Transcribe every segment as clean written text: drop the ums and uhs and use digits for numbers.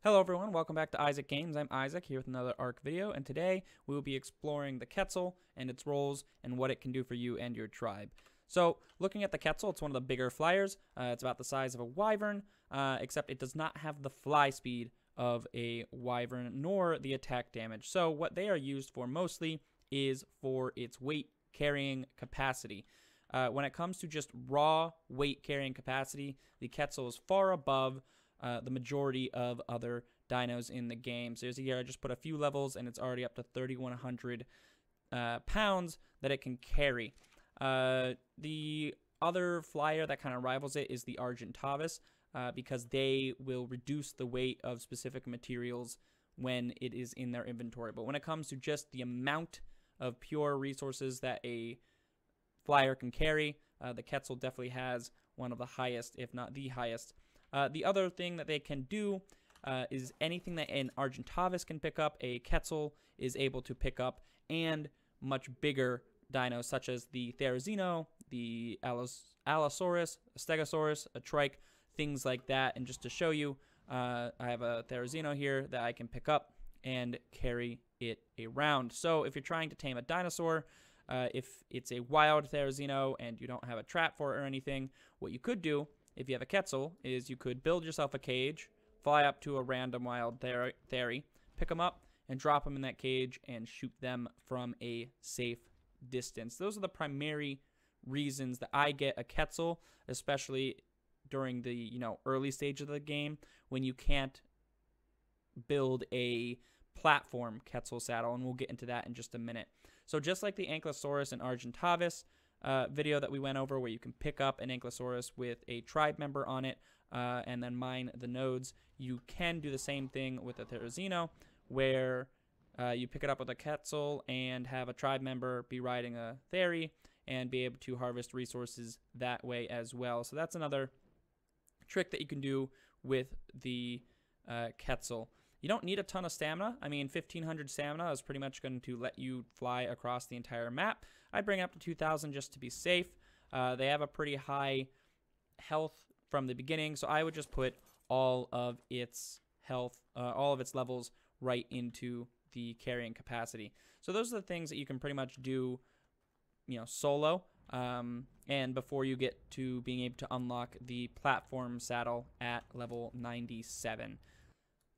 Hello everyone, welcome back to Eyezzzick Games. I'm Eyezzzick here with another ARC video, and today we will be exploring the Quetzal and its roles and what it can do for you and your tribe. So, looking at the Quetzal, it's one of the bigger flyers. It's about the size of a wyvern, except it does not have the fly speed of a wyvern, nor the attack damage. So, what they are used for mostly is for its weight carrying capacity. When it comes to just raw weight carrying capacity, the Quetzal is far above the majority of other dinos in the game. So here I just put a few levels and it's already up to 3,100 pounds that it can carry. The other flyer that kind of rivals it is the Argentavis because they will reduce the weight of specific materials when it is in their inventory. But when it comes to just the amount of pure resources that a flyer can carry, the Quetzal definitely has one of the highest, if not the highest. The other thing that they can do is anything that an Argentavis can pick up, a Quetzal is able to pick up, and much bigger dinos such as the Therizino, the Allosaurus, a Stegosaurus, a Trike, things like that. And just to show you, I have a Therizino here that I can pick up and carry it around. So if you're trying to tame a dinosaur, if it's a wild Therizino and you don't have a trap for it or anything, what you could do if you have a Quetzal is you could build yourself a cage, fly up to a random wild Theri, pick them up, and drop them in that cage and shoot them from a safe distance. Those are the primary reasons that I get a Quetzal, especially during the early stage of the game when you can't build a platform Quetzal saddle, and we'll get into that in just a minute. So just like the Ankylosaurus and Argentavis video that we went over, where you can pick up an Ankylosaurus with a tribe member on it and then mine the nodes, you can do the same thing with a Therizino, where you pick it up with a Quetzal and have a tribe member be riding a Theri and be able to harvest resources that way as well. So that's another trick that you can do with the Quetzal. You don't need a ton of stamina. I mean, 1,500 stamina is pretty much going to let you fly across the entire map. I bring up to 2,000 just to be safe. They have a pretty high health from the beginning, so I would just put all of its health, all of its levels right into the carrying capacity. So those are the things that you can pretty much do, solo, and before you get to being able to unlock the platform saddle at level 97.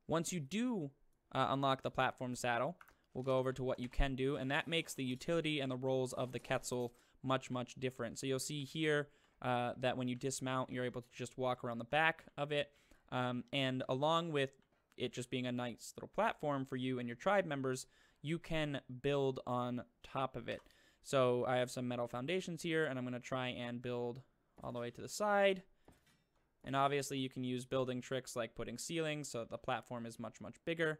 Once you do unlock the platform saddle, we'll go over to what you can do, and that makes the utility and the roles of the Quetzal much, much different. So you'll see here that when you dismount, you're able to just walk around the back of it, and along with it just being a nice little platform for you and your tribe members, you can build on top of it. So I have some metal foundations here, and I'm going to try and build all the way to the side. And obviously you can use building tricks like putting ceilings so that the platform is much, much bigger.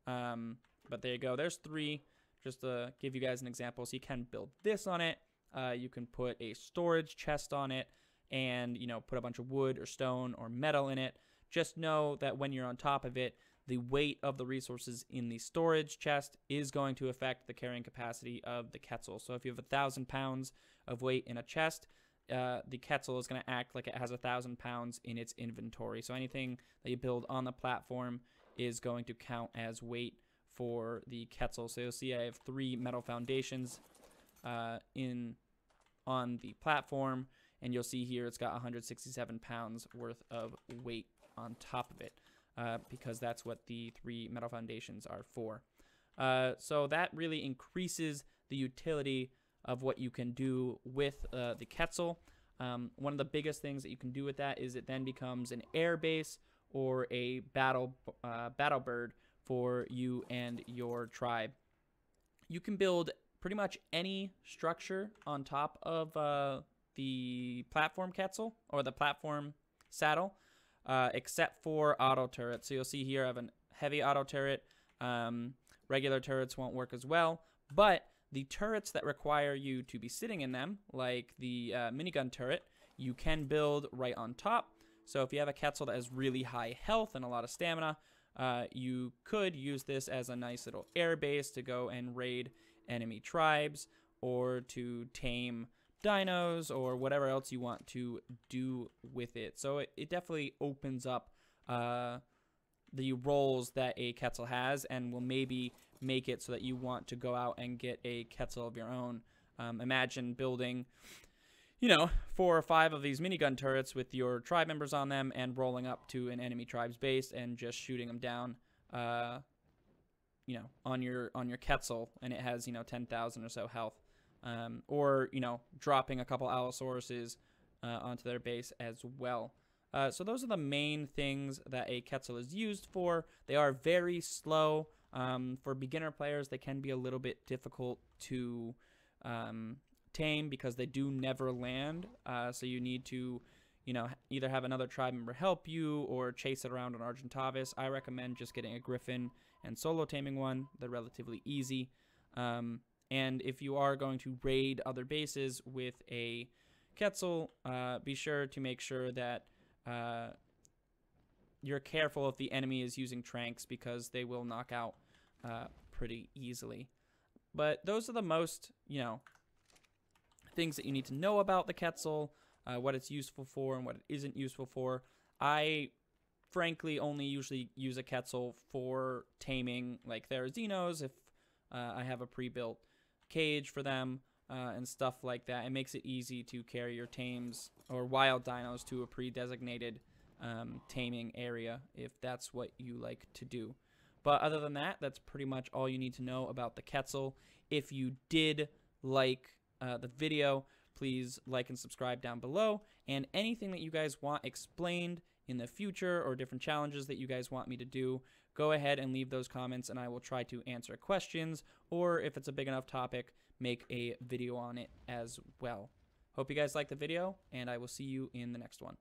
But there you go. There's three, just to give you guys an example. So you can build this on it. You can put a storage chest on it and, put a bunch of wood or stone or metal in it. Just know that when you're on top of it, the weight of the resources in the storage chest is going to affect the carrying capacity of the Quetzal. So if you have 1,000 pounds of weight in a chest, the Quetzal is going to act like it has 1,000 pounds in its inventory. So anything that you build on the platform is going to count as weight for the Quetzal. So you'll see I have 3 metal foundations on the platform, and you'll see here it's got 167 pounds worth of weight on top of it because that's what the 3 metal foundations are for. So that really increases the utility of what you can do with the Quetzal. One of the biggest things that you can do with that is it then becomes an air base or a battle bird for you and your tribe. You can build pretty much any structure on top of the platform Quetzal or the platform saddle, except for auto turrets. So you'll see here I have a heavy auto turret. Regular turrets won't work as well, but the turrets that require you to be sitting in them, like the minigun turret, you can build right on top. So if you have a Quetzal that has really high health and a lot of stamina, you could use this as a nice little air base to go and raid enemy tribes or to tame dinos or whatever else you want to do with it. So it definitely opens up the roles that a Quetzal has, and will maybe make it so that you want to go out and get a Quetzal of your own. Imagine building, 4 or 5 of these minigun turrets with your tribe members on them and rolling up to an enemy tribe's base and just shooting them down, on your Quetzal, and it has, 10,000 or so health. Or, dropping a couple Allosauruses onto their base as well. So those are the main things that a Quetzal is used for. They are very slow. For beginner players, they can be a little bit difficult to tame because they do never land. So you need to, either have another tribe member help you or chase it around on Argentavis. I recommend just getting a Griffin and solo taming one. They're relatively easy. And if you are going to raid other bases with a Quetzal, be sure to make sure that you're careful if the enemy is using tranks, because they will knock out pretty easily. But those are the most, things that you need to know about the Quetzal, what it's useful for and what it isn't useful for. I frankly only usually use a Quetzal for taming like their Dinos if I have a pre-built cage for them and stuff like that. It makes it easy to carry your tames or wild dinos to a pre-designated taming area if that's what you like to do. But other than that, that's pretty much all you need to know about the Quetzal. If you did like the video, please like and subscribe down below. And anything that you guys want explained in the future or different challenges that you guys want me to do, go ahead and leave those comments and I will try to answer questions, or if it's a big enough topic, make a video on it as well. Hope you guys liked the video, and I will see you in the next one.